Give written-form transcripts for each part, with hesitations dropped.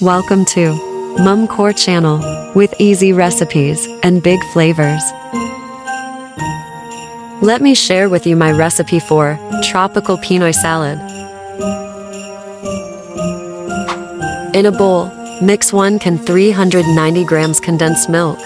Welcome to Mum Core channel with easy recipes and big flavors. Let me share with you my recipe for tropical Pinoy salad. In a bowl, mix 1 can 390 grams condensed milk,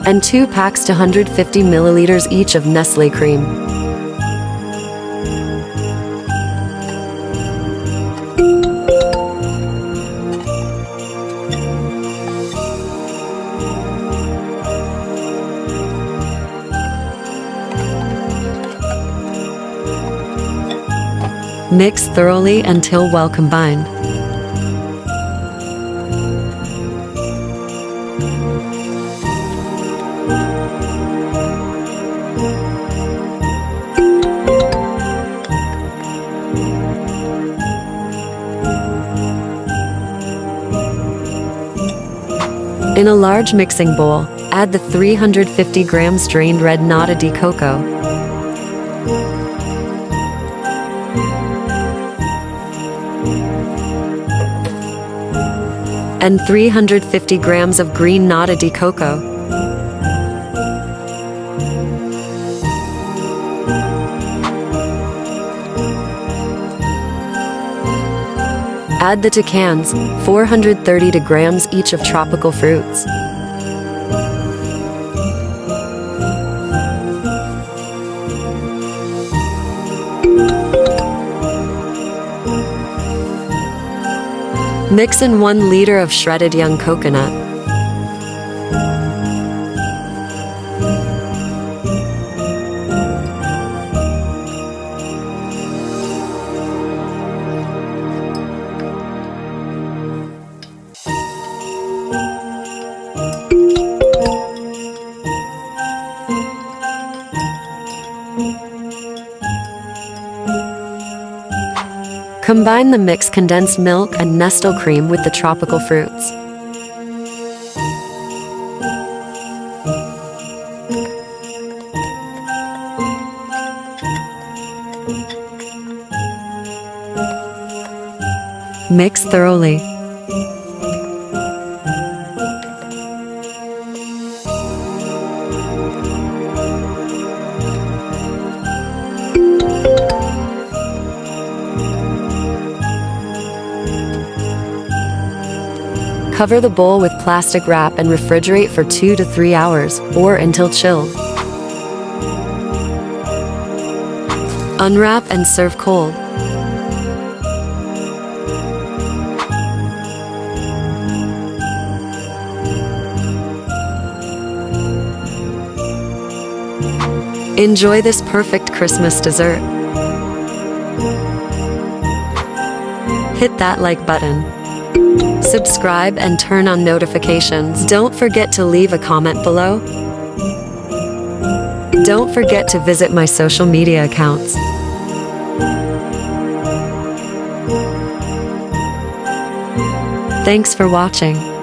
and 2 packs to 150 milliliters each of Nestlé cream. Mix thoroughly until well combined. In a large mixing bowl, add the 350 grams drained red nata de coco, and 350 grams of green nata de coco. Add the 2 cans, 430 grams each of tropical fruits. Mix in 1 liter of shredded young coconut. Combine the mixed condensed milk and Nestlé cream with the tropical fruits. Mix thoroughly. Cover the bowl with plastic wrap and refrigerate for 2 to 3 hours, or until chilled. Unwrap and serve cold. Enjoy this perfect Christmas dessert. Hit that like button. Subscribe and turn on notifications. Don't forget to leave a comment below. Don't forget to visit my social media accounts. Thanks for watching.